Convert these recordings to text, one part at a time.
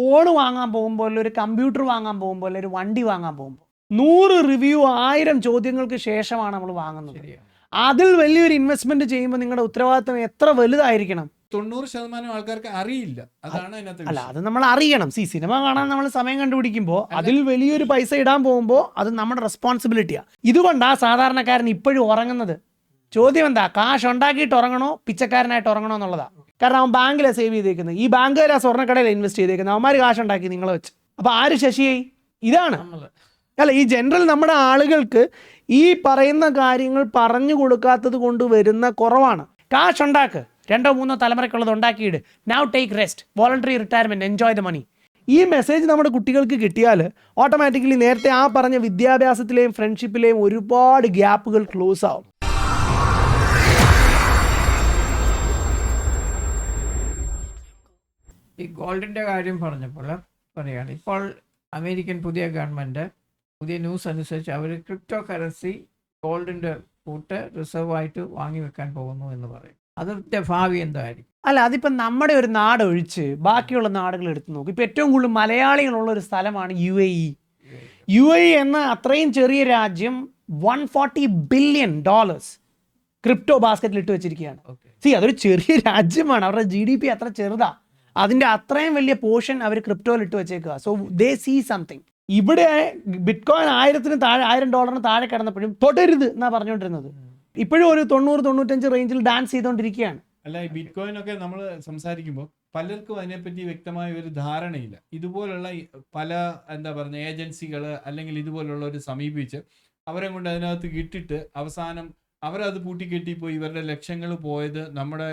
Phone വാങ്ങാൻ പോകുമ്പോൾ, ഒരു കമ്പ്യൂട്ടർ വാങ്ങാൻ പോകുമ്പോൾ, ഒരു വണ്ടി വാങ്ങാൻ പോകുമ്പോൾ 100 റിവ്യൂ 1000 ചോദ്യങ്ങൾക്ക് ശേഷമാണ് നമ്മൾ വാങ്ങുന്നത്. അതിൽ വലിയൊരു ഇൻവെസ്റ്റ്മെന്റ് ചെയ്യുമ്പോൾ നിങ്ങളുടെ ഉത്തരവാദിത്തം എത്ര വലുതായിരിക്കണം? 90% ആൾക്കാർക്ക് അറിയില്ല. അതാണ് അല്ല, അത് നമ്മൾ അറിയണം. സിനിമ കാണാൻ നമ്മൾ സമയം കണ്ടുപിടിക്കുമ്പോൾ അതിൽ വലിയൊരു പൈസ ഇടാൻ പോകുമ്പോൾ അത് നമ്മുടെ റെസ്പോൺസിബിലിറ്റിയാണ്. ഇതുകൊണ്ടാണ് സാധാരണക്കാരൻ ഇപ്പോഴും ഉറങ്ങുന്നത്. ചോദ്യം എന്താ? കാശ് ഉണ്ടാക്കിയിട്ട് ഉറങ്ങണോ പിച്ചക്കാരനായിട്ട് ഉറങ്ങണോ എന്നുള്ളതാണ്. കാരണം അവൻ ബാങ്കിലാണ് സേവ് ചെയ്തേക്കുന്നത്, ഈ ബാങ്കുകാർ ആ സ്വർണ്ണക്കടയിലാണ് ഇൻവെസ്റ്റ് ചെയ്തേക്കുന്നത്. അവന്മാർ കാശ് ഉണ്ടാക്കി നിങ്ങളെ വെച്ച്. അപ്പോൾ ആര് ശശിയായി? ഇതാണ് അല്ല, ഈ ജനറൽ നമ്മുടെ ആളുകൾക്ക് ഈ പറയുന്ന കാര്യങ്ങൾ പറഞ്ഞു കൊടുക്കാത്തത് കൊണ്ട് വരുന്ന കുറവാണ്. കാശ് ഉണ്ടാക്ക്, 2-3 തലമുറയ്ക്കുള്ളത് ഉണ്ടാക്കിയിട്, now take rest, voluntary retirement, enjoy the money. ഈ മെസ്സേജ് നമ്മുടെ കുട്ടികൾക്ക് കിട്ടിയാൽ ഓട്ടോമാറ്റിക്കലി നേരത്തെ ആ പറഞ്ഞ വിദ്യാഭ്യാസത്തിലെയും ഫ്രണ്ട്ഷിപ്പിലെയും ഒരുപാട് ഗ്യാപ്പുകൾ ക്ലോസ് ആവും. ഈ ഗോൾഡിൻ്റെ കാര്യം പറഞ്ഞപ്പോൾ പറയുകയാണ്, ഇപ്പോൾ അമേരിക്കൻ പുതിയ ഗവൺമെൻറ് പുതിയ ന്യൂസ് അനുസരിച്ച് അവർ ക്രിപ്റ്റോ കറൻസി ഗോൾഡിൻ്റെ കൂട്ട് റിസർവായിട്ട് വാങ്ങി വെക്കാൻ പോകുന്നു എന്ന് പറയും. അതിൻ്റെ ഭാവി എന്തായിരിക്കും? അല്ല, അതിപ്പോൾ നമ്മുടെ ഒരു നാട് ഒഴിച്ച് ബാക്കിയുള്ള നാടുകൾ എടുത്ത് നോക്കും. ഇപ്പോൾ ഏറ്റവും കൂടുതൽ മലയാളികളുള്ള ഒരു സ്ഥലമാണ് UAE. UAE എന്ന അത്രയും ചെറിയ രാജ്യം $140 ബില്യൺ ക്രിപ്റ്റോ ബാസ്ക്കറ്റിൽ ഇട്ട് വെച്ചിരിക്കുകയാണ്. അതൊരു ചെറിയ രാജ്യമാണ്, അവരുടെ GDP അത്ര ചെറുതാ, അതിൻ്റെ അത്രയും വലിയ പോർഷൻ അവർ ക്രിപ്റ്റോയിൽ ഇട്ട് വെച്ചേക്കുക. So they see something. ഇവിടെ ബിറ്റ്കോയിൻ $1000 താഴെ കിടന്നപ്പോഴും തൊടരുത് എന്നാ പറഞ്ഞുകൊണ്ടിരുന്നത്. ഇപ്പോഴും ഒരു 90-95 റേഞ്ചിൽ ഡാൻസ് ചെയ്തുകൊണ്ടിരിക്കുകയാണ്. അല്ല, ഈ ബിറ്റ്കോയിൻ ഒക്കെ നമ്മൾ സംസാരിക്കുമ്പോൾ പലർക്കും അതിനെപ്പറ്റി വ്യക്തമായ ഒരു ധാരണയില്ല. ഇതുപോലുള്ള പല ഏജൻസികൾ അല്ലെങ്കിൽ ഇതുപോലുള്ളവർ സമീപിച്ച് അവരെ കൊണ്ട് അതിനകത്ത് ഇട്ടിട്ട് അവസാനം അവരത് പൂട്ടിക്കെട്ടിപ്പോയി ഇവരുടെ ലക്ഷ്യങ്ങൾ പോയത് നമ്മുടെ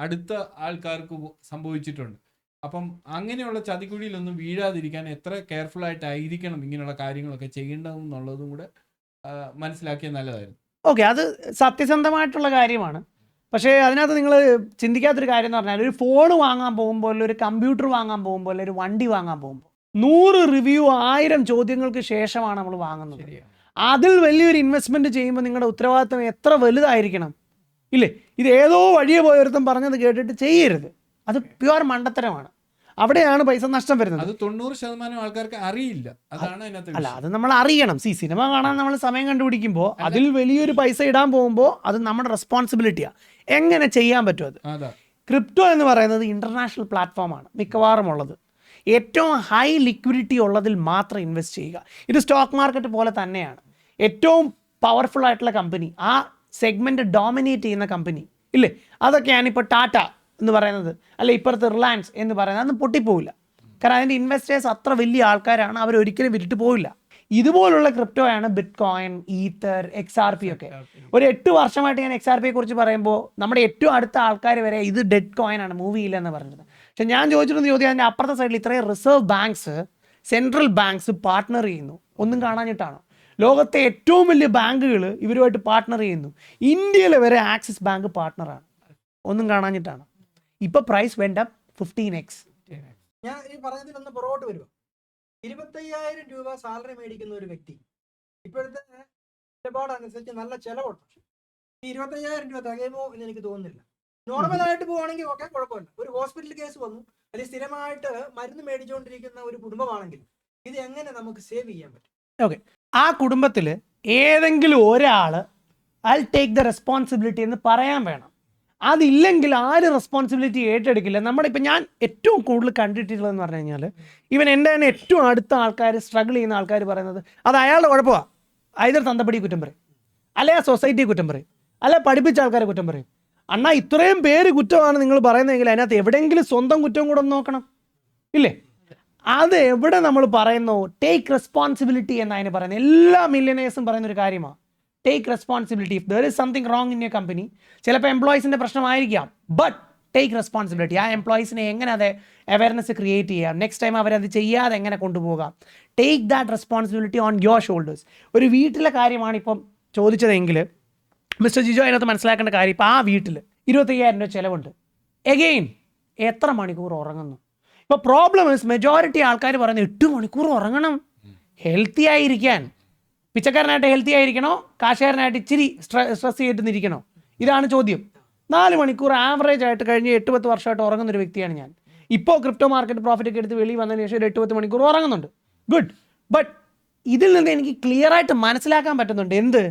അടുത്ത ആൾക്കാർക്ക് സംഭവിച്ചിട്ടുണ്ട്. അപ്പം അങ്ങനെയുള്ള ചതിക്കുഴിയിലൊന്നും വീഴാതിരിക്കാൻ എത്ര കെയർഫുൾ ആയിട്ടായിരിക്കണം ഇങ്ങനെയുള്ള കാര്യങ്ങളൊക്കെ ചെയ്യേണ്ടതെന്നുള്ളതും കൂടെ മനസ്സിലാക്കിയാൽ നല്ലതായിരുന്നു. ഓക്കെ, അത് സത്യസന്ധമായിട്ടുള്ള കാര്യമാണ്. പക്ഷേ അതിനകത്ത് നിങ്ങൾ ചിന്തിക്കാത്തൊരു കാര്യം എന്ന് പറഞ്ഞാൽ, ഒരു ഫോൺ വാങ്ങാൻ പോകുമ്പോൾ, ഒരു കമ്പ്യൂട്ടർ വാങ്ങാൻ പോകുമ്പോൾ, ഒരു വണ്ടി വാങ്ങാൻ പോകുമ്പോൾ 100 റിവ്യൂ 1000 ചോദ്യങ്ങൾക്ക് ശേഷമാണ് നമ്മൾ വാങ്ങുന്നത്. അതിൽ വലിയൊരു ഇൻവെസ്റ്റ്മെന്റ് ചെയ്യുമ്പോൾ നിങ്ങളുടെ ഉത്തരവാദിത്തം എത്ര വലുതായിരിക്കണം? ഇല്ലേ? ഇത് ഏതോ വഴിയെ പോയൊരുത്തം പറഞ്ഞത് കേട്ടിട്ട് ചെയ്യരുത്. അത് പ്യുവർ മണ്ടത്തരമാണ്. അവിടെയാണ് പൈസ നഷ്ടം വരുന്നത്. അത് 90% ആൾക്കാർക്ക് അറിയില്ല. അതാണ് അതിനകത്ത്. അല്ല, അത് നമ്മൾ അറിയണം. സിനിമ കാണാൻ നമ്മൾ സമയം കണ്ടുപിടിക്കുമ്പോൾ അതിൽ വലിയൊരു പൈസ ഇടാൻ പോകുമ്പോൾ അത് നമ്മുടെ റെസ്പോൺസിബിലിറ്റിയാണ്. എങ്ങനെ ചെയ്യാൻ പറ്റും അത്? ക്രിപ്റ്റോ എന്ന് പറയുന്നത് ഇന്റർനാഷണൽ പ്ലാറ്റ്ഫോമാണ് മിക്കവാറും ഉള്ളത്. ഏറ്റവും ഹൈ ലിക്വിഡിറ്റി ഉള്ളതിൽ മാത്രം ഇൻവെസ്റ്റ് ചെയ്യുക. ഇത് സ്റ്റോക്ക് മാർക്കറ്റ് പോലെ തന്നെയാണ്. ഏറ്റവും പവർഫുൾ ആയിട്ടുള്ള കമ്പനി, ആ സെഗ്മെൻറ്റ് ഡോമിനേറ്റ് ചെയ്യുന്ന കമ്പനി ഇല്ലേ, അതൊക്കെയാണ് ഇപ്പോൾ ടാറ്റ എന്ന് പറയുന്നത്, അല്ലെ ഇപ്പുറത്ത് റിലയൻസ് എന്ന് പറയുന്നത്. അതൊന്നും പൊട്ടിപ്പോവില്ല. കാരണം അതിൻ്റെ ഇൻവെസ്റ്റേഴ്സ് അത്ര വലിയ ആൾക്കാരാണ്, അവരൊരിക്കലും വിറ്റിട്ട് പോവില്ല. ഇതുപോലുള്ള ക്രിപ്റ്റോയാണ് ബിറ്റ്കോയിൻ, ഈത്തർ, XRP ഒക്കെ. ഒരു 8 വർഷമായിട്ട് ഞാൻ XRPയെ കുറിച്ച് പറയുമ്പോൾ നമ്മുടെ ഏറ്റവും അടുത്ത ആൾക്കാർ വരെ ഇത് ഡെഡ് കോയിൻ ആണ്, മൂവ് ചെയ്യില്ല എന്ന് പറഞ്ഞത്. പക്ഷെ ഞാൻ ചോദിച്ചിരുന്ന ചോദ്യം, അതിൻ്റെ അപ്പുറത്തെ സൈഡിൽ ഇത്രയും reserve banks, central banks partner ചെയ്യുന്നു, ഒന്നും കാണാഞ്ഞിട്ടാണ്. ലോകത്തെ ഏറ്റവും വലിയ ബാങ്കുകൾ ഇവരുമായിട്ട് പാർട്ട്ണർ ചെയ്യുന്നു. ഇന്ത്യയിലെ വരെ ആക്സിസ് ബാങ്ക് പാർട്ട്ണറാണ്, ഒന്നും കാണാഞ്ഞിട്ടാണ്. ഇപ്പോൾ പ്രൈസ് വെൻഡ് അപ്പ് 15x. ഞാൻ ഈ പറയുന്നതിലൊന്ന് പുറകോട്ട് വരുക. 25,000 രൂപ സാലറി മേടിക്കുന്ന ഒരു വ്യക്തി ഇപ്പോഴത്തെ നിലപാട് അനുസരിച്ച് നല്ല ചിലവുണ്ട്. ഈ 25,000 രൂപ തികയുമോ എന്ന് എനിക്ക് തോന്നുന്നില്ല. നോർമലായിട്ട് പോവുകയാണെങ്കിൽ ഓക്കെ, കുഴപ്പമില്ല. ഒരു ഹോസ്പിറ്റൽ കേസ് വന്നു, അല്ലെങ്കിൽ സ്ഥിരമായിട്ട് മരുന്ന് മേടിച്ചുകൊണ്ടിരിക്കുന്ന ഒരു കുടുംബമാണെങ്കിൽ ഇത് എങ്ങനെ നമുക്ക് സേവ് ചെയ്യാൻ പറ്റും? ഓക്കെ, ആ കുടുംബത്തിൽ ഏതെങ്കിലും ഒരാൾ ഐ ടേക്ക് ദ റെസ്പോൺസിബിലിറ്റി എന്ന് പറയാൻ വേണം. അതില്ലെങ്കിൽ ആരും റെസ്പോൺസിബിലിറ്റി ഏറ്റെടുക്കില്ല. ഇപ്പം ഞാൻ ഏറ്റവും കൂടുതൽ കണ്ടിട്ടുള്ളതെന്ന് പറഞ്ഞു കഴിഞ്ഞാൽ, ഇവൻ എൻ്റെ തന്നെ ഏറ്റവും അടുത്ത ആൾക്കാർ, സ്ട്രഗിൾ ചെയ്യുന്ന ആൾക്കാർ പറയുന്നത് അത് അയാളുടെ കുഴപ്പമാണ്. ഐദർ തന്തപ്പടി കുറ്റം പറയും, അല്ലെ ആ സൊസൈറ്റിയെ കുറ്റം പറയും, അല്ലെ പഠിപ്പിച്ച ആൾക്കാരെ കുറ്റം പറയും. അണ്ണാ, ഇത്രയും പേര് കുറ്റമാണ് നിങ്ങൾ പറയുന്നതെങ്കിൽ അതിനകത്ത് എവിടെയെങ്കിലും സ്വന്തം കുറ്റം കൂടെ ഒന്ന് നോക്കണം, ഇല്ലേ? അത് എവിടെ നമ്മൾ പറയുന്നു? ടേക്ക് റെസ്പോൺസിബിലിറ്റി എന്നതിന് പറയുന്നത്. എല്ലാ മില്യനേഴ്സും പറയുന്നൊരു കാര്യമാണ്, take responsibility. If there is something wrong in your company, ചിലപ്പോൾ എംപ്ലോയീസിൻ്റെ പ്രശ്നമായിരിക്കാം, ബട്ട് ടേക്ക് റെസ്പോൺസിബിലിറ്റി. ആ എംപ്ലോയീസിനെ എങ്ങനെ അത് അവയർനെസ് ക്രിയേറ്റ് ചെയ്യാം, നെക്സ്റ്റ് ടൈം അവരത് ചെയ്യാതെ എങ്ങനെ കൊണ്ടുപോകാം. Take that responsibility on your shoulders. ഒരു വീട്ടിലെ കാര്യമാണ് ഇപ്പം ചോദിച്ചതെങ്കിൽ മിസ്റ്റർ ജിജോ അതിനകത്ത് മനസ്സിലാക്കേണ്ട കാര്യം, ഇപ്പോൾ ആ വീട്ടിൽ 25,000 രൂപ ചിലവുണ്ട്. എഗെയിൻ എത്ര മണിക്കൂർ ഉറങ്ങുന്നു? ഇപ്പോൾ പ്രോബ്ലം ഇസ് മെജോറിറ്റി ആൾക്കാർ പറയുന്നത് 8 മണിക്കൂർ ഉറങ്ങണം ഹെൽത്തി ആയിരിക്കാൻ. പിച്ചക്കാരനായിട്ട് ഹെൽത്തി ആയിരിക്കണോ, കാശുകാരനായിട്ട് ഇച്ചിരി സ്ട്രെസ് ചെയ്തിരിക്കണോ? ഇതാണ് ചോദ്യം. 4 മണിക്കൂർ ആവറേജ് ആയിട്ട് കഴിഞ്ഞ് 8-10 വർഷമായിട്ട് ഉറങ്ങുന്നൊരു വ്യക്തിയാണ് ഞാൻ. ഇപ്പോൾ ക്രിപ്റ്റോ മാർക്കറ്റ് പ്രോഫിറ്റ് ഒക്കെ എടുത്ത് വെളിയിൽ വന്നതിന് ശേഷം ഒരു 8-10 മണിക്കൂർ ഉറങ്ങുന്നുണ്ട്. ഗുഡ്. ബട്ട് ഇതിൽ നിന്ന് എനിക്ക് ക്ലിയർ ആയിട്ട് മനസ്സിലാക്കാൻ പറ്റുന്നുണ്ട് എന്ത്,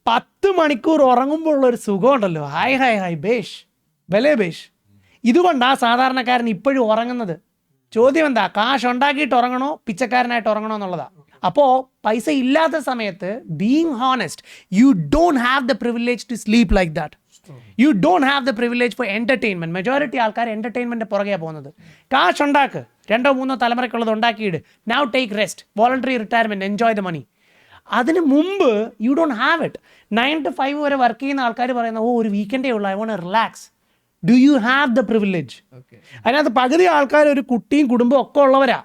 10 മണിക്കൂർ ഉറങ്ങുമ്പോൾ ഉള്ളൊരു സുഖമുണ്ടല്ലോ, ഹായ് ഹായ് ഹായ് ബേഷ് ബലേ ബേഷ്. ഇതുകൊണ്ടാണ് സാധാരണക്കാരൻ ഇപ്പോഴും ഉറങ്ങുന്നത്. ചോദ്യം എന്താ, കാശ് ഉണ്ടാക്കിയിട്ട് ഉറങ്ങണോ പിച്ചക്കാരനായിട്ട് ഉറങ്ങണോ എന്നുള്ളതാണ്. അപ്പോൾ പൈസ ഇല്ലാത്ത സമയത്ത് being honest, you don't have the privilege to sleep like that. You don't have the privilege for entertainment. Majority ആൾക്കാർ എൻ്റർടൈൻമെൻറ്റ് പുറകെ പോകുന്നത്. കാശ് ഉണ്ടാക്ക്, 2-3 തലമുറയ്ക്കുള്ളത് ഉണ്ടാക്കിയിട്, now take rest, voluntary retirement, enjoy the money. അതിന് മുമ്പ് you don't have it. 9 to 5 വരെ വർക്ക് ചെയ്യുന്ന ആൾക്കാർ പറയുന്ന ഒരു വീക്കെൻഡേ ഉള്ളൂ, I want relax. Do you have the privilege? അതിനകത്ത് പകുതി ആൾക്കാർ ഒരു കുട്ടിയും കുടുംബവും ഒക്കെ ഉള്ളവരാ.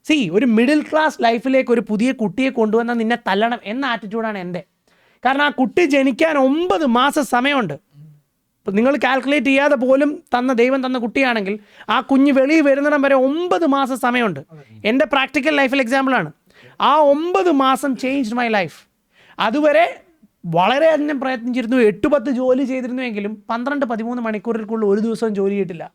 സി, ഒരു മിഡിൽ ക്ലാസ് ലൈഫിലേക്ക് ഒരു പുതിയ കുട്ടിയെ കൊണ്ടുവന്നാൽ നിന്നെ തല്ലണം എന്ന ആറ്റിറ്റ്യൂഡാണ് എൻ്റെ. കാരണം ആ കുട്ടി ജനിക്കാൻ 9 മാസം സമയമുണ്ട്. ഇപ്പം നിങ്ങൾ കാൽക്കുലേറ്റ് ചെയ്യാതെ പോലും ദൈവം തന്ന കുട്ടിയാണെങ്കിൽ ആ കുഞ്ഞ് വെളിയിൽ വരുന്നിടം വരെ 9 മാസം സമയമുണ്ട്. എൻ്റെ പ്രാക്ടിക്കൽ ലൈഫിൽ എക്സാമ്പിളാണ്. ആ 9 മാസം ചേഞ്ച്ഡ് മൈ ലൈഫ്. അതുവരെ വളരെയധികം പ്രയത്നിച്ചിരുന്നു, 8-10 ജോലി ചെയ്തിരുന്നുവെങ്കിലും 12-13 മണിക്കൂറിൽക്കുള്ളിൽ ഒരു ദിവസവും ജോലി ചെയ്തിട്ടില്ല.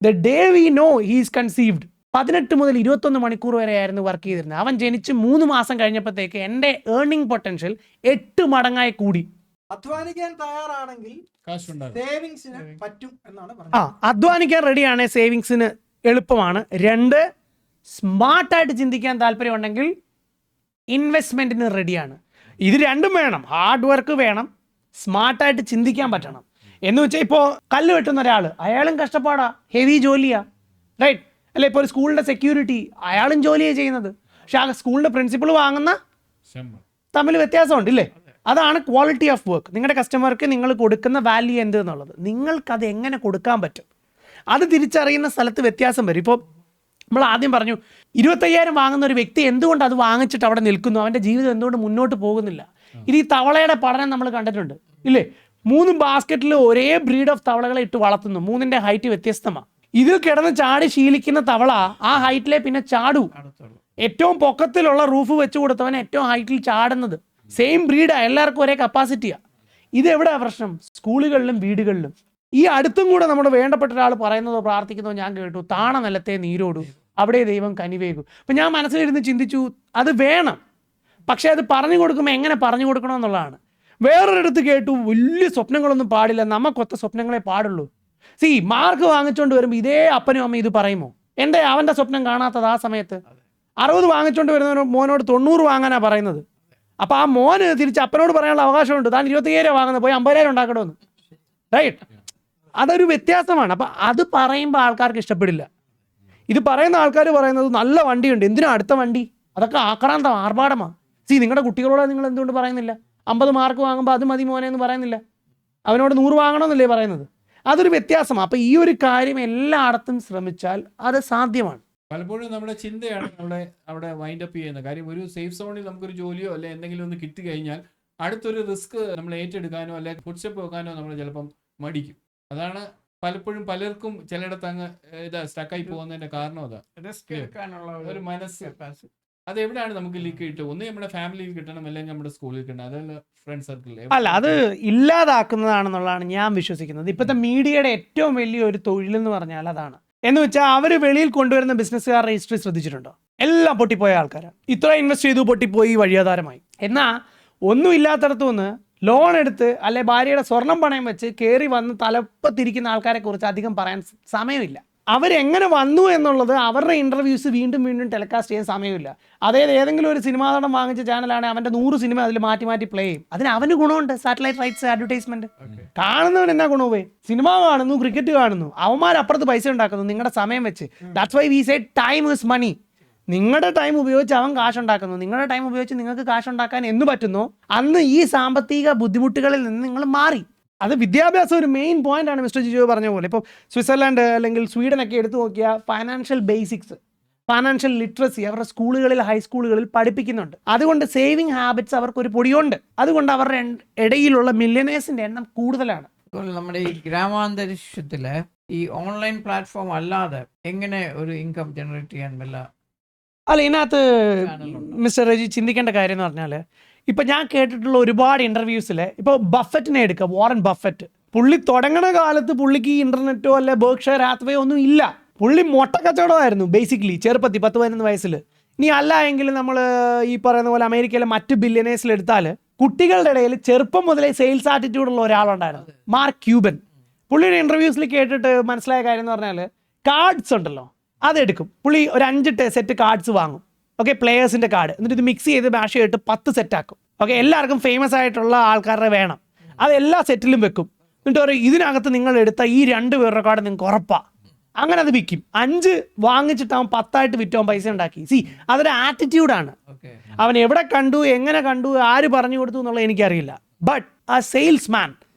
The day we know he's conceived 18 മുതൽ 21 മണിക്കൂർ വരെ ആയിരുന്നു വർക്ക് ചെയ്തിരുന്നത്. അവൻ ജനിച്ച് 3 മാസം കഴിഞ്ഞപ്പോഴത്തേക്ക് എൻ്റെ ഏർണിംഗ് പൊട്ടൻഷ്യൽ 8 മടങ്ങായി കൂടി. അധ്വാനിക്കാൻ തയ്യാറാണെങ്കിൽ സേവിങ്സിന് പറ്റും എന്നാണ് പറഞ്ഞത്. അധ്വാനിക്കാൻ റെഡിയാണ്, സേവിങ്സിന് എളുപ്പമാണ്. 2, സ്മാർട്ടായിട്ട് ചിന്തിക്കാൻ താല്പര്യമുണ്ടെങ്കിൽ ഇൻവെസ്റ്റ്മെൻറ്റിന് റെഡിയാണ്. ഇത് രണ്ടും വേണം. ഹാർഡ് വർക്ക് വേണം, സ്മാർട്ടായിട്ട് ചിന്തിക്കാൻ പറ്റണം. എന്ന് വെച്ചാൽ ഇപ്പോൾ കല്ല് വെട്ടുന്ന ഒരാൾ, അയാളും കഷ്ടപ്പാടാ, ഹെവി ജോലിയാ, റൈറ്റ് അല്ലെ? ഇപ്പോൾ ഒരു സ്കൂളിൻ്റെ സെക്യൂരിറ്റി, അയാളും ജോലിയാണ് ചെയ്യുന്നത്. പക്ഷെ ആ സ്കൂളിൻ്റെ പ്രിൻസിപ്പൾ വാങ്ങുന്ന തമ്മിൽ വ്യത്യാസമുണ്ട് ഇല്ലേ? അതാണ് ക്വാളിറ്റി ഓഫ് വർക്ക്. നിങ്ങളുടെ കസ്റ്റമർക്ക് നിങ്ങൾ കൊടുക്കുന്ന വാല്യൂ എന്ത് എന്നുള്ളത്, നിങ്ങൾക്കത് എങ്ങനെ കൊടുക്കാൻ പറ്റും, അത് തിരിച്ചറിയുന്ന സ്ഥലത്ത് വ്യത്യാസം വരും. ഇപ്പോൾ നമ്മൾ ആദ്യം പറഞ്ഞു 25,000 വാങ്ങുന്ന ഒരു വ്യക്തി എന്തുകൊണ്ട് അത് വാങ്ങിച്ചിട്ട് അവിടെ നിൽക്കുന്നു, അവൻ്റെ ജീവിതം എന്തുകൊണ്ട് മുന്നോട്ട് പോകുന്നില്ല. ഇത് ഈ തവളയുടെ പഠനം നമ്മൾ കണ്ടിട്ടുണ്ട് ഇല്ലേ? 3 ബാസ്ക്കറ്റിൽ ഒരേ ബ്രീഡ് ഓഫ് തവളകളെ ഇട്ട് വളർത്തുന്നു, 3ന്റെ ഹൈറ്റ് വ്യത്യസ്തമാണ്. ഇതിൽ കിടന്ന് ചാടി ശീലിക്കുന്ന തവള ആ ഹൈറ്റിലെ പിന്നെ ചാടൂ. ഏറ്റവും പൊക്കത്തിലുള്ള റൂഫ് വെച്ച് കൊടുത്തവൻ ഏറ്റവും ഹൈറ്റിൽ ചാടുന്നത്. സെയിം ബ്രീഡാണ്, എല്ലാവർക്കും ഒരേ കപ്പാസിറ്റിയാണ്. ഇതെവിടെയാണ് പ്രശ്നം? സ്കൂളുകളിലും വീടുകളിലും. ഈ അടുത്തും കൂടെ നമ്മുടെ വേണ്ടപ്പെട്ട ഒരാൾ പറയുന്നതോ പ്രാർത്ഥിക്കുന്നതോ ഞാൻ കേട്ടു, താണ നിലത്തെ നീരോടു അവിടെ ദൈവം കനിവേകു. അപ്പം ഞാൻ മനസ്സിലിരുന്ന് ചിന്തിച്ചു, അത് വേണം, പക്ഷേ അത് പറഞ്ഞു കൊടുക്കുമ്പോൾ എങ്ങനെ പറഞ്ഞു കൊടുക്കണമെന്നുള്ളതാണ്. വേറൊരിടത്ത് കേട്ടു, വലിയ സ്വപ്നങ്ങളൊന്നും പാടില്ല, നമുക്കൊത്ത സ്വപ്നങ്ങളെ പാടുള്ളൂ. സി, മാർക്ക് വാങ്ങിച്ചുകൊണ്ട് വരുമ്പോൾ ഇതേ അപ്പനും അമ്മയും ഇത് പറയുമോ? എൻ്റെ അവൻ്റെ സ്വപ്നം കാണാത്തത് ആ സമയത്ത് 60 വാങ്ങിച്ചുകൊണ്ട് വരുന്ന മോനോട് 90 വാങ്ങാനാണ് പറയുന്നത്. അപ്പോൾ ആ മോന് തിരിച്ച് അപ്പനോട് പറയാനുള്ള അവകാശമുണ്ട്, താൻ 25,000 വാങ്ങുന്നത്, പോയി 50,000 ഉണ്ടാക്കണമെന്ന്, റൈറ്റ്? അതൊരു വ്യത്യാസമാണ്. അപ്പം അത് പറയുമ്പോൾ ആൾക്കാർക്ക് ഇഷ്ടപ്പെടില്ല. ഇത് പറയുന്ന ആൾക്കാർ പറയുന്നത് നല്ല വണ്ടിയുണ്ട്, എന്തിനാ അടുത്ത വണ്ടി, അതൊക്കെ ആക്രാന്തം, ആർഭാടമാണ്. സി, നിങ്ങളുടെ കുട്ടികളോട് നിങ്ങൾ എന്തുകൊണ്ട് പറയുന്നില്ല? 50 മാർക്ക് വാങ്ങുമ്പോൾ അത് മതി മോനെ എന്ന് പറയുന്നില്ല, അവനോട് 100 വാങ്ങണമെന്നല്ലേ പറയുന്നത്? അതൊരു വ്യത്യാസമാണ്. അപ്പോൾ ഈ ഒരു കാര്യം എല്ലായിടത്തും ശ്രമിച്ചാൽ അത് സാധ്യമാണ്. പലപ്പോഴും നമ്മുടെ ചിന്തയാണ് അവിടെ വൈൻഡ് അപ്പ് ചെയ്യുന്ന കാര്യം. ഒരു സേഫ് സോണിൽ നമുക്കൊരു ജോലിയോ അല്ലെ എന്തെങ്കിലും ഒന്ന് കിട്ടി കഴിഞ്ഞാൽ അടുത്തൊരു റിസ്ക് നമ്മൾ ഏറ്റെടുക്കാനോ അല്ലെ ഫുഡ് സ്റ്റെപ്പ് വെക്കാനോ നമ്മൾ ചിലപ്പം മടിക്കും. അതാണ് പലപ്പോഴും പലർക്കും ചിലയിടത്ത് അങ്ങ് സ്റ്റക്കായി പോകുന്നതിന്റെ കാരണം. അതാ ഒരു മനസ്സ്. അത് എവിടെയാണ് നമുക്ക് ലീക്ക് കിട്ടുക? ഒന്ന് നമ്മുടെ ഫാമിലിയിൽ കിട്ടണം, അല്ലെങ്കിൽ നമ്മുടെ സ്കൂളിൽ കിട്ടണം, അതല്ല ഫ്രണ്ട് സർക്കിളിൽ. അല്ല, അത് ഇല്ലാതാക്കുന്നതാണെന്നുള്ളതാണ് ഞാൻ വിശ്വസിക്കുന്നത്. ഇപ്പോഴത്തെ മീഡിയയുടെ ഏറ്റവും വലിയൊരു തൊഴിലെന്ന് പറഞ്ഞാൽ അതാണ്. എന്ന് വെച്ചാൽ അവർ വെളിയിൽ കൊണ്ടുവരുന്ന ബിസിനസ്സുകാരുടെ ഹിസ്റ്ററി ശ്രദ്ധിച്ചിട്ടുണ്ടോ? എല്ലാം പൊട്ടിപ്പോയ ആൾക്കാരാണ്. ഇത്ര ഇൻവെസ്റ്റ് ചെയ്തു, പൊട്ടിപ്പോയി, വഴിയാധാരമായി. എന്നാൽ ഒന്നും ഇല്ലാത്തടത്തുനിന്ന് ലോൺ എടുത്ത് അല്ലെ ഭാര്യയുടെ സ്വർണം പണയം വെച്ച് കയറി വന്ന് തലപ്പത്തിരിക്കുന്ന ആൾക്കാരെ കുറിച്ച് അധികം പറയാൻ സമയമില്ല. അവരെങ്ങനെ വന്നു എന്നുള്ളത് അവരുടെ ഇൻ്റർവ്യൂസ് വീണ്ടും വീണ്ടും ടെലികാസ്റ്റ് ചെയ്യാൻ സമയമില്ല. അതായത് ഏതെങ്കിലും ഒരു സിനിമാ നടൻ വാങ്ങിച്ച ചാനലാണെങ്കിൽ അവൻ്റെ 100 സിനിമ അതിൽ മാറ്റി മാറ്റി പ്ലേ ചെയ്യും. അതിന് അവന് ഗുണമുണ്ട്, സാറ്റലൈറ്റ് റൈറ്റ്സ്, അഡ്വർടൈസ്മെന്റ്. കാണുന്നവൻ എന്നാ ഗുണമേ? സിനിമ കാണുന്നു, ക്രിക്കറ്റ് കാണുന്നു, അവന്മാരപ്പുറത്ത് പൈസ ഉണ്ടാക്കുന്നു നിങ്ങളുടെ സമയം വെച്ച്. That's why we say time is money. നിങ്ങളുടെ ടൈം ഉപയോഗിച്ച് അവൻ കാശുണ്ടാക്കുന്നു, നിങ്ങളുടെ ടൈം ഉപയോഗിച്ച് നിങ്ങൾക്ക് കാശുണ്ടാക്കാൻ എന്ന് പറ്റുന്നോ അന്ന് ഈ സാമ്പത്തിക ബുദ്ധിമുട്ടുകളിൽ നിന്ന് നിങ്ങൾ മാറി. അത് വിദ്യാഭ്യാസം ഒരു മെയിൻ പോയിന്റ് ആണ്. മിസ്റ്റർ ജിജോ പറഞ്ഞ പോലെ ഇപ്പോൾ സ്വിറ്റ്സർലാൻഡ് അല്ലെങ്കിൽ സ്വീഡനൊക്കെ എടുത്തു നോക്കിയാൽ ഫൈനാൻഷ്യൽ ബേസിക്സ്, ഫൈനാൻഷ്യൽ ലിറ്ററസി അവരുടെ സ്കൂളുകളിൽ, ഹൈസ്കൂളുകളിൽ പഠിപ്പിക്കുന്നുണ്ട്. അതുകൊണ്ട് സേവിങ് ഹാബിറ്റ്സ് അവർക്കൊരു പൊടിയുണ്ട്. അതുകൊണ്ട് അവരുടെ ഇടയിലുള്ള മില്യനേഴ്സിന്റെ എണ്ണം കൂടുതലാണ്. നമ്മുടെ ഈ ഗ്രാമാന്തരീക്ഷത്തിൽ ഈ ഓൺലൈൻ പ്ലാറ്റ്ഫോം അല്ലാതെ എങ്ങനെ ഒരു ഇൻകം ജനറേറ്റ് ചെയ്യാൻ വല്ല? അല്ല, ഇതിനകത്ത് മിസ്റ്റർ രജി ചിന്തിക്കേണ്ട കാര്യം എന്ന് പറഞ്ഞാൽ, ഇപ്പം ഞാൻ കേട്ടിട്ടുള്ള ഒരുപാട് ഇൻ്റർവ്യൂസിൽ ഇപ്പോൾ ബഫറ്റിനെ എടുക്കുക, വാറൻ ബഫറ്റ്. പുള്ളി തുടങ്ങണ കാലത്ത് പുള്ളിക്ക് ഈ ഇൻ്റർനെറ്റോ അല്ലെ ബർക്ക്ഷയർ ഹാത്വേ ഒന്നും ഇല്ല. പുള്ളി മൊട്ടക്കച്ചവടമായിരുന്നു ബേസിക്കലി ചെറുപ്പത്തിൽ 10-11 വയസ്സിൽ. ഇനി അല്ല എങ്കിൽ നമ്മൾ ഈ പറയുന്ന പോലെ അമേരിക്കയിലെ മറ്റ് ബില്യനേഴ്സിലെടുത്താൽ കുട്ടികളുടെ ഇടയിൽ ചെറുപ്പം മുതലേ സെയിൽസ് ആറ്റിറ്റ്യൂഡുള്ള ഒരാളുണ്ടായിരുന്നു, മാർക്ക് ക്യൂബൻ. പുള്ളിയുടെ ഇൻ്റർവ്യൂസിൽ കേട്ടിട്ട് മനസ്സിലായ കാര്യം എന്ന് പറഞ്ഞാൽ കാർഡ്സ് ഉണ്ടല്ലോ അതെടുക്കും. പുള്ളി ഒരു 5 സെറ്റ് കാർഡ്സ് വാങ്ങും, ഓക്കെ, പ്ലേയേഴ്സിൻ്റെ കാർഡ്. എന്നിട്ട് ഇത് മിക്സ് ചെയ്ത് മാഷ് ചെയ്തിട്ട് 10 സെറ്റാക്കും. ഓക്കെ, എല്ലാവർക്കും ഫേമസ് ആയിട്ടുള്ള ആൾക്കാരുടെ വേണം, അത് എല്ലാ സെറ്റിലും വെക്കും. എന്നിട്ട് പറയും ഇതിനകത്ത് നിങ്ങൾ എടുത്ത ഈ 2 പേരുടെ കാർഡ് നിങ്ങൾക്ക് ഉറപ്പാണ്. അങ്ങനെ അത് വിൽക്കും. 5 വാങ്ങിച്ചിട്ട് അവൻ 10 വിറ്റോ പൈസ ഉണ്ടാക്കി. സി, അതൊരു ആറ്റിറ്റ്യൂഡാണ്. അവൻ എവിടെ കണ്ടു, എങ്ങനെ കണ്ടു, ആര് പറഞ്ഞു കൊടുത്തു എന്നുള്ളത് എനിക്കറിയില്ല. ബട്ട് ആ sales man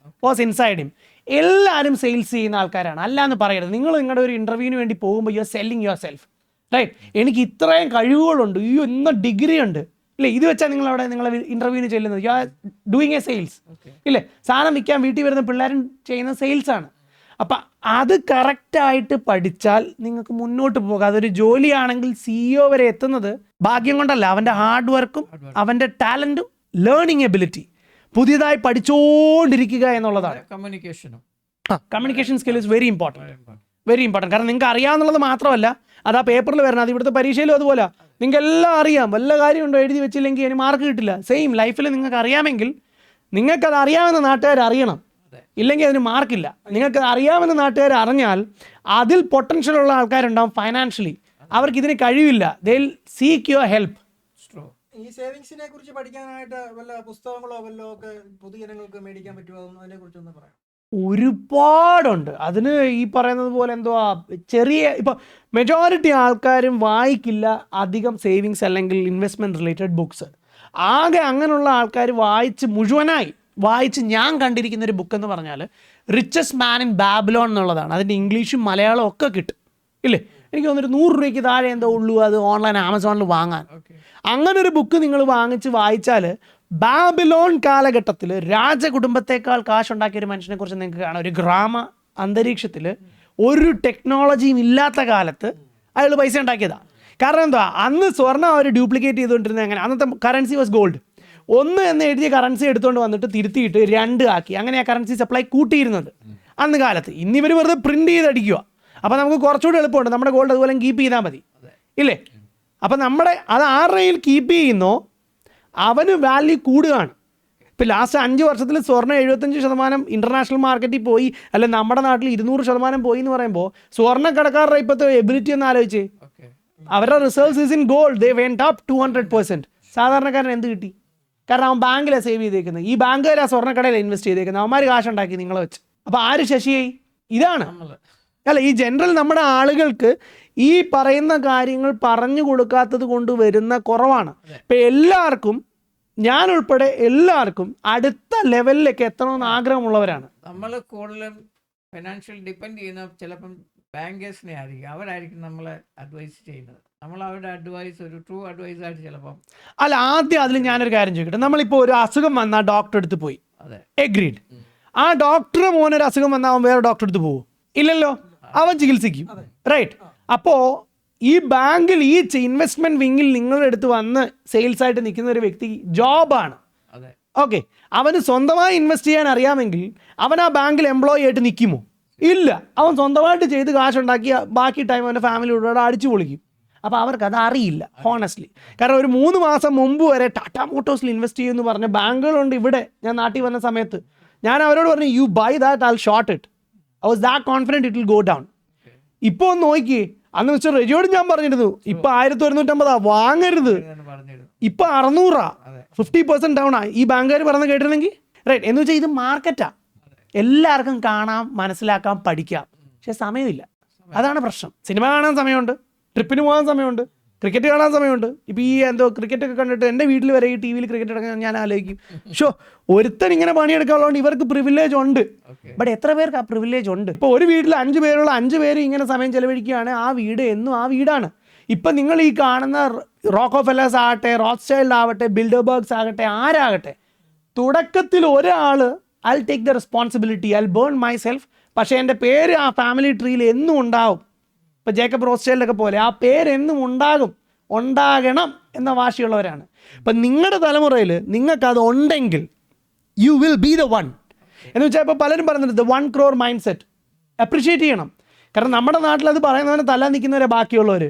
was inside him. എല്ലാവരും സെയിൽസ് ചെയ്യുന്ന ആൾക്കാരാണ്, അല്ല എന്ന് പറയരുത്. നിങ്ങൾ നിങ്ങളുടെ ഒരു ഇൻ്റർവ്യൂവിന് വേണ്ടി പോകുമ്പോൾ you are selling yourself, right? എനിക്ക് ഇത്രയും കഴിവുകളുണ്ട്, ഇന്ന ഡിഗ്രി ഉണ്ട്, ഇല്ലേ? ഇത് വെച്ചാൽ നിങ്ങൾ അവിടെ നിങ്ങളെ ഇൻ്റർവ്യൂവിന് ചെല്ലുന്നത്. You are doing A sales, ഇല്ലേ? സാധനം വിൽക്കാൻ വീട്ടിൽ വരുന്ന പിള്ളേരും ചെയ്യുന്ന സെയിൽസാണ്. അപ്പം അത് കറക്റ്റായിട്ട് പഠിച്ചാൽ നിങ്ങൾക്ക് മുന്നോട്ട് പോകാം. അതൊരു ജോലിയാണെങ്കിൽ CEO വരെ എത്തുന്നത് ഭാഗ്യം കൊണ്ടല്ല, അവൻ്റെ ഹാർഡ് വർക്കും അവൻ്റെ ടാലൻറ്റും ലേണിംഗ് എബിലിറ്റി, പുതിയതായി പഠിച്ചുകൊണ്ടിരിക്കുക എന്നുള്ളതാണ്. Communication skill is very important. കാരണം നിങ്ങൾക്ക് അറിയാവുന്നുള്ളത് മാത്രമല്ല, അത് ആ പേപ്പറിൽ വരണം. അത് ഇവിടുത്തെ പരീക്ഷയിലും അതുപോലെ നിങ്ങൾക്ക് എല്ലാം അറിയാം, വല്ല കാര്യമുണ്ടോ എഴുതി വെച്ചില്ലെങ്കിൽ അതിന് മാർക്ക് കിട്ടില്ല. സെയിം ലൈഫിൽ നിങ്ങൾക്ക് അറിയാമെങ്കിൽ നിങ്ങൾക്കത് അറിയാമെന്ന് നാട്ടുകാർ അറിയണം, ഇല്ലെങ്കിൽ അതിന് മാർക്കില്ല. നിങ്ങൾക്ക് അറിയാമെന്ന് നാട്ടുകാർ അറിഞ്ഞാൽ അതിൽ പൊട്ടൻഷ്യൽ ഉള്ള ആൾക്കാരുണ്ടാവും ഫൈനാൻഷ്യലി, അവർക്ക് ഇതിന് കഴിവില്ല. They will seek your help. ഈ സേവിങ്സിനെ കുറിച്ച് പഠിക്കാനായിട്ട് വല്ല പുസ്തകങ്ങളോ വല്ലോ ഒക്കെ പൊതുജനങ്ങൾക്ക് മേടിക്കാൻ പറ്റുമോ? അതിനെ കുറിച്ചൊന്ന് പറയാം. ഒരുപാടുണ്ട്. അതിന് ഈ പറയുന്നത് പോലെ എന്തുവാ, ചെറിയ ഇപ്പോൾ മെജോറിറ്റി ആൾക്കാരും വായിക്കില്ല അധികം സേവിങ്സ് അല്ലെങ്കിൽ ഇൻവെസ്റ്റ്മെൻറ്റ് റിലേറ്റഡ് ബുക്സ്. ആകെ അങ്ങനെയുള്ള ആൾക്കാർ മുഴുവനായി വായിച്ച് ഞാൻ കണ്ടിരിക്കുന്ന ഒരു ബുക്ക് എന്ന് പറഞ്ഞാൽ റിച്ചസ്റ്റ് മാൻ ഇൻ ബാബിലോൺ എന്നുള്ളതാണ്. അതിൻ്റെ ഇംഗ്ലീഷും മലയാളവും ഒക്കെ കിട്ടും, ഇല്ലേ? എനിക്ക് തോന്നുന്നു 100 രൂപയ്ക്ക് താഴെ എന്തോ ഉള്ളൂ അത് ഓൺലൈൻ ആമസോണിൽ വാങ്ങാൻ. അങ്ങനെ ഒരു ബുക്ക് നിങ്ങൾ വാങ്ങിച്ച് വായിച്ചാൽ ബാബിലോൺ കാലഘട്ടത്തിൽ രാജകുടുംബത്തേക്കാൾ കാശുണ്ടാക്കിയ ഒരു മനുഷ്യനെ കുറിച്ച് നിങ്ങൾക്ക് കാണാം. ഒരു ഗ്രാമ അന്തരീക്ഷത്തിൽ ഒരു ടെക്നോളജിയും ഇല്ലാത്ത കാലത്ത് അയാൾ പൈസ ഉണ്ടാക്കിയതാണ്. കാരണം എന്താ, അന്ന് സ്വർണ്ണം അവർ ഡ്യൂപ്ലിക്കേറ്റ് ചെയ്തുകൊണ്ടിരുന്നത് എങ്ങനെ? അന്നത്തെ കറൻസി വാസ് ഗോൾഡ്. 1 എന്ന് എഴുതിയ കറൻസി എടുത്തുകൊണ്ട് വന്നിട്ട് തിരുത്തിയിട്ട് 2 ആക്കി. അങ്ങനെ ആ കറൻസി സപ്ലൈ കൂട്ടിയിരുന്നത് അന്ന് കാലത്ത്. ഇന്നിവർ വെറുതെ പ്രിന്റ് ചെയ്തടിക്കുക. അപ്പോൾ നമുക്ക് കുറച്ചുകൂടി എളുപ്പമുണ്ട്, നമ്മുടെ ഗോൾഡ് അതുപോലെ കീപ്പ് ചെയ്താൽ മതി, ഇല്ലേ? അപ്പം അത് ആരുടെയിൽ കീപ്പ് ചെയ്യുന്നോ അവന് വാല്യൂ കൂടുകയാണ്. ഇപ്പോൾ ലാസ്റ്റ് 5 വർഷത്തിൽ സ്വർണ്ണം 75% ഇൻ്റർനാഷണൽ മാർക്കറ്റിൽ പോയി, അല്ലെ നമ്മുടെ നാട്ടിൽ 200% പോയി എന്ന് പറയുമ്പോൾ സ്വർണ്ണക്കടക്കാരുടെ ഇപ്പോഴത്തെ എബിലിറ്റി ഒന്ന് ആലോചിച്ച്. അവരുടെ reserves is in gold, they went up 200%. സാധാരണക്കാരൻ എന്ത് കിട്ടി? കാരണം അവൻ ബാങ്കിലാണ് സേവ് ചെയ്തേക്കുന്നത്, ഈ ബാങ്കുകാർ ആ സ്വർണ്ണക്കടയിൽ ഇൻവെസ്റ്റ് ചെയ്തേക്കുന്നത്, അവന്മാർ കാശുണ്ടാക്കി നിങ്ങളെ വെച്ച്. അപ്പോൾ ആര് ശശിയായി? ഇതാണ് അല്ല, ഈ ജനറൽ നമ്മുടെ ആളുകൾക്ക് ഈ പറയുന്ന കാര്യങ്ങൾ പറഞ്ഞു കൊടുക്കാത്തത് കൊണ്ട് വരുന്ന കുറവാണ്. ഇപ്പം എല്ലാവർക്കും, ഞാൻ ഉൾപ്പെടെ എല്ലാവർക്കും അടുത്ത ലെവലിലേക്ക് എത്തണമെന്ന് ആഗ്രഹമുള്ളവരാണ്. നമ്മൾ കൂടുതലും ഫിനാൻഷ്യൽ ഡിപ്പെൻഡ് ചെയ്യുന്ന ചിലപ്പം ബാങ്കേഴ്സിനെ ആയിരിക്കും, അവരായിരിക്കും നമ്മളെ അഡ്വൈസ് ചെയ്യുന്നത്. നമ്മൾ അവരുടെ അഡ്വൈസ് ഒരു ട്രൂ അഡ്വൈസ് ആയിട്ട് ചിലപ്പം അല്ല. ആദ്യം അതിൽ ഞാനൊരു കാര്യം ചോദിക്കട്ടെ, നമ്മളിപ്പോൾ ഒരു അസുഖം വന്നാൽ ഡോക്ടറെ അടുത്ത് പോയി, എഗ്രീഡ്. ആ ഡോക്ടറെ മോനൊരു അസുഖം വന്നാൽ അവൻ വേറെ ഡോക്ടറെ അടുത്ത് പോകും? ഇല്ലല്ലോ, അവൻ ചികിത്സിക്കും, റൈറ്റ്? അപ്പോൾ ഈ ബാങ്കിൽ ഈ ഇൻവെസ്റ്റ്മെന്റ് വിങ്ങിൽ നിങ്ങളുടെ അടുത്ത് വന്ന് സെയിൽസ് ആയിട്ട് നിൽക്കുന്ന ഒരു വ്യക്തി ജോബാണ്, ഓക്കെ? അവന് സ്വന്തമായി ഇൻവെസ്റ്റ് ചെയ്യാൻ അറിയാമെങ്കിൽ അവൻ ആ ബാങ്കിൽ എംപ്ലോയി ആയിട്ട് നിൽക്കുമോ? ഇല്ല. അവൻ സ്വന്തമായിട്ട് ചെയ്ത് കാശുണ്ടാക്കി ബാക്കി ടൈം അവൻ്റെ ഫാമിലിയോട് അടിച്ചു പൊളിക്കും. അപ്പോൾ അവർക്കത് അറിയില്ല ഹോണസ്റ്റ്ലി. കാരണം ഒരു 3 മാസം മുമ്പ് വരെ ടാറ്റാ മോട്ടോഴ്സിൽ ഇൻവെസ്റ്റ് ചെയ്യുമെന്ന് പറഞ്ഞ ബാങ്കുകളുണ്ട് ഇവിടെ. ഞാൻ നാട്ടിൽ വന്ന സമയത്ത് ഞാൻ അവരോട് പറഞ്ഞു, you buy that, I short it. I was that confident it will go down. ഇപ്പോൾ ഒന്ന് നോക്കിയേ, അന്ന് മിസ്റ്റർ റെജിയോട് ഞാൻ പറഞ്ഞിരുന്നു ഇപ്പൊ 1150 വാങ്ങരുത്, ഇപ്പൊ 600, 50% ഡൗൺ ആ. ഈ ബാങ്കുകാർ പറഞ്ഞ് കേട്ടിരുന്നെങ്കിൽ, റൈറ്റ്? എന്ന് വെച്ചാൽ ഇത് മാർക്കറ്റാ, എല്ലാവർക്കും കാണാം, മനസ്സിലാക്കാം, പഠിക്കാം, പക്ഷെ സമയമില്ല. അതാണ് പ്രശ്നം. സിനിമ കാണാൻ സമയമുണ്ട്, ട്രിപ്പിന് പോകാൻ സമയമുണ്ട്, ക്രിക്കറ്റ് കാണാൻ സമയമുണ്ട്. ഇപ്പോൾ ഈ ക്രിക്കറ്റൊക്കെ കണ്ടിട്ട് എൻ്റെ വീട്ടിൽ വരെ ഈ TV ക്രിക്കറ്റ് ഇടക്കാൻ ഞാൻ ആലോചിക്കും, ഷോ ഒരുത്തൻ ഇങ്ങനെ പണിയെടുക്കാനുള്ളതുകൊണ്ട് ഇവർക്ക് പ്രിവിലേജ് ഉണ്ട്. ബട്ട് എത്ര പേർക്ക് ആ പ്രിവിലേജ് ഉണ്ട്? ഇപ്പോൾ ഒരു വീട്ടിൽ 5 പേരുള്ള 5 പേര് ഇങ്ങനെ സമയം ചെലവഴിക്കുകയാണ്, ആ വീട് എന്നും ആ വീടാണ്. ഇപ്പം നിങ്ങൾ ഈ കാണുന്ന റോക്കോഫെല്ലേഴ്സ് ആകട്ടെ, റോത്സ്ചൈൽഡ് ആവട്ടെ, ബിൽഡർബർഗ്സ് ആകട്ടെ, ആരാകട്ടെ, തുടക്കത്തിൽ ഒരാൾ I will take the responsibility, I will burn myself, പക്ഷേ എൻ്റെ പേര് ആ ഫാമിലി ട്രീയിൽ എന്നും ഉണ്ടാവും. ഇപ്പോൾ ജേക്കബ് റോത്സ്ചൈൽഡൊക്കെ പോലെ ആ പേരെന്നും ഉണ്ടാകണം എന്ന വാശിയുള്ളവരാണ്. ഇപ്പം നിങ്ങളുടെ തലമുറയിൽ നിങ്ങൾക്കത് ഉണ്ടെങ്കിൽ you will be the one. എന്ന് വെച്ചാൽ ഇപ്പോൾ പലരും പറയുന്നുണ്ട് 1 crore മൈൻഡ് സെറ്റ്. അപ്രിഷ്യേറ്റ് ചെയ്യണം. കാരണം നമ്മുടെ നാട്ടിൽ അത് പറയുന്നവനെ തല്ലാൻ നിൽക്കുന്നവരെ ബാക്കിയുള്ളവർ.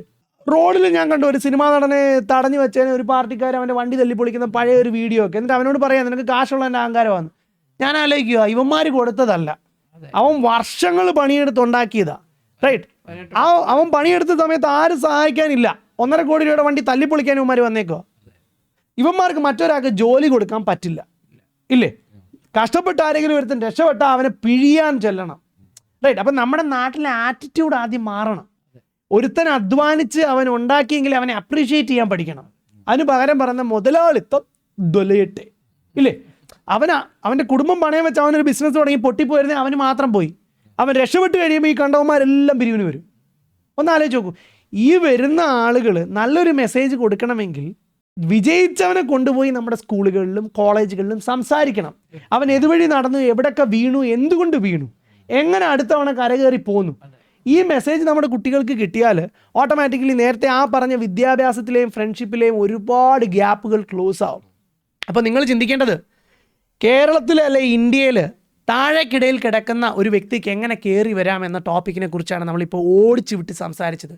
റോഡിൽ ഞാൻ കണ്ടു ഒരു സിനിമാ നടനെ തടഞ്ഞു വെച്ചതിന് ഒരു പാർട്ടിക്കാർ അവൻ്റെ വണ്ടി തല്ലിപ്പൊളിക്കുന്ന പഴയ ഒരു വീഡിയോ ഒക്കെ. എന്നിട്ട് അവനോട് പറയാം നിനക്ക് കാശുള്ള എൻ്റെ അഹങ്കാരമാണ്. ഞാൻ ആലോചിക്കുക, ഇവന്മാർ കൊടുത്തതല്ല, അവൻ വർഷങ്ങൾ പണിയെടുത്തുണ്ടാക്കിയതാ. റൈറ്റ്? അവൻ പണിയെടുത്ത സമയത്ത് ആരും സഹായിക്കാനില്ല. 1.5 കോടി രൂപയുടെ വണ്ടി തല്ലിപ്പൊളിക്കാൻ ഇവന്മാർ വന്നേക്കോ. ഇവന്മാർക്ക് മറ്റൊരാൾക്ക് ജോലി കൊടുക്കാൻ പറ്റില്ല, ഇല്ലേ? കഷ്ടപ്പെട്ട് ആരെങ്കിലും ഒരുത്തൻ രക്ഷപ്പെട്ടാൽ അവനെ പിഴിയാൻ ചെല്ലണം. റൈറ്റ്? അപ്പം നമ്മുടെ നാട്ടിലെ ആറ്റിറ്റ്യൂഡ് ആദ്യം മാറണം. ഒരുത്തൻ അധ്വാനിച്ച് അവൻ ഉണ്ടാക്കിയെങ്കിൽ അവനെ അപ്രീഷിയേറ്റ് ചെയ്യാൻ പഠിക്കണം. അതിന് പകരം പറയുന്ന മുതലാളിത്തം ദൊലയട്ടെ, ഇല്ലേ? അവൻ്റെ കുടുംബം പണയം വെച്ച് അവനൊരു ബിസിനസ് തുടങ്ങി പൊട്ടിപ്പോയിരുന്നേ അവന് മാത്രം പോയി. അവൻ രക്ഷപ്പെട്ട് കഴിയുമ്പോൾ ഈ കണ്ടവന്മാരെല്ലാം പിരിവിന് വരും. ഒന്ന് ആലോചിച്ച് നോക്കൂ. ഈ വരുന്ന ആളുകൾ നല്ലൊരു മെസ്സേജ് കൊടുക്കണമെങ്കിൽ വിജയിച്ചവനെ കൊണ്ടുപോയി നമ്മുടെ സ്കൂളുകളിലും കോളേജുകളിലും സംസാരിക്കണം. അവൻ ഏതുവഴി നടന്നു, എവിടെയൊക്കെ വീണു, എന്തുകൊണ്ട് വീണു, എങ്ങനെ അടുത്തവണ കരകയറി പോന്നു. ഈ മെസ്സേജ് നമ്മുടെ കുട്ടികൾക്ക് കിട്ടിയാൽ ഓട്ടോമാറ്റിക്കലി നേരത്തെ ആ പറഞ്ഞ വിദ്യാഭ്യാസത്തിലെയും ഫ്രണ്ട്ഷിപ്പിലെയും ഒരുപാട് ഗ്യാപ്പുകൾ ക്ലോസ് ആവും. അപ്പോൾ നിങ്ങൾ ചിന്തിക്കേണ്ടത് കേരളത്തിൽ അല്ലെ ഇന്ത്യയിൽ താഴേക്കിടയിൽ കിടക്കുന്ന ഒരു വ്യക്തിക്ക് എങ്ങനെ കയറി വരാമെന്ന ടോപ്പിക്കിനെ കുറിച്ചാണ് നമ്മളിപ്പോൾ ഓടിച്ചു വിട്ട് സംസാരിച്ചത്.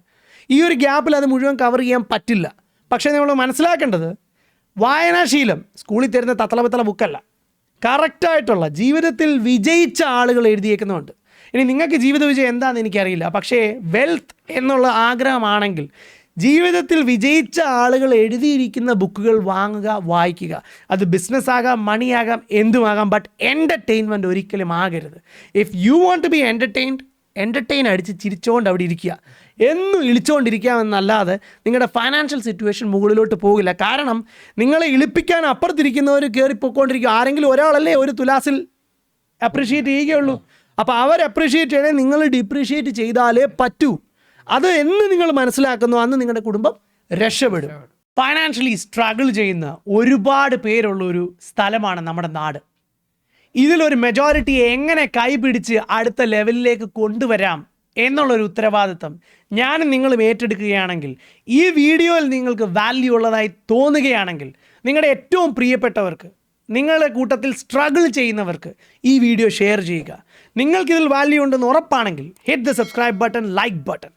ഈ ഒരു ഗ്യാപ്പിൽ അത് മുഴുവൻ കവർ ചെയ്യാൻ പറ്റില്ല. പക്ഷേ നമ്മൾ മനസ്സിലാക്കേണ്ടത് വായനാശീലം സ്കൂളിൽ തരുന്ന തത്തളപത്തള ബുക്കല്ല, കറക്റ്റായിട്ടുള്ള ജീവിതത്തിൽ വിജയിച്ച ആളുകൾ എഴുതിയേക്കുന്നുണ്ട്. ഇനി നിങ്ങൾക്ക് ജീവിത വിജയം എന്താണെന്ന് എനിക്കറിയില്ല, പക്ഷേ വെൽത്ത് എന്നുള്ള ആഗ്രഹമാണെങ്കിൽ ജീവിതത്തിൽ വിജയിച്ച ആളുകൾ എഴുതിയിരിക്കുന്ന ബുക്കുകൾ വാങ്ങുക, വായിക്കുക. അത് ബിസിനസ്സാകാം, മണിയാകാം, എന്തുമാകാം. ബട്ട് എൻ്റർടൈൻമെൻറ്റ് ഒരിക്കലും ആകരുത്. If you want to be entertain അടിച്ച് ചിരിച്ചുകൊണ്ട് അവിടെ ഇരിക്കുക, എന്നും ഇളിച്ചുകൊണ്ടിരിക്കാമെന്നല്ലാതെ നിങ്ങളുടെ ഫൈനാൻഷ്യൽ സിറ്റുവേഷൻ മുകളിലോട്ട് പോകില്ല. കാരണം നിങ്ങളെ ഇളിപ്പിക്കാൻ അപ്പുറത്തിരിക്കുന്നവർ കയറിപ്പോയിക്കൊണ്ടിരിക്കുക. ആരെങ്കിലും ഒരാളല്ലേ ഒരു തുലാസിൽ അപ്രീഷിയേറ്റ് ചെയ്യുകയുള്ളൂ. അപ്പോൾ അവർ അപ്രീഷിയേറ്റ് ചെയ്യണേ, നിങ്ങൾ ഡിപ്രീഷിയേറ്റ് ചെയ്താലേ പറ്റൂ. അത് എന്ന് നിങ്ങൾ മനസ്സിലാക്കുന്നു അന്ന് നിങ്ങളുടെ കുടുംബം രക്ഷപ്പെടും. ഫൈനാൻഷ്യലി സ്ട്രഗിൾ ചെയ്യുന്ന ഒരുപാട് പേരുള്ള ഒരു സ്ഥലമാണ് നമ്മുടെ നാട്. ഇതിലൊരു മെജോറിറ്റി എങ്ങനെ കൈപിടിച്ച് അടുത്ത ലെവലിലേക്ക് കൊണ്ടുവരാം എന്നുള്ളൊരു ഉത്തരവാദിത്തം ഞാനും നിങ്ങളും ഏറ്റെടുക്കുകയാണെങ്കിൽ, ഈ വീഡിയോയിൽ നിങ്ങൾക്ക് വാല്യൂ ഉള്ളതായി തോന്നുകയാണെങ്കിൽ, നിങ്ങളുടെ ഏറ്റവും പ്രിയപ്പെട്ടവർക്ക്, നിങ്ങളുടെ കൂട്ടത്തിൽ സ്ട്രഗിൾ ചെയ്യുന്നവർക്ക് ഈ വീഡിയോ ഷെയർ ചെയ്യുക. നിങ്ങൾക്കിതിൽ വാല്യൂ ഉണ്ടെന്ന് ഉറപ്പാണെങ്കിൽ hit the subscribe button, like button.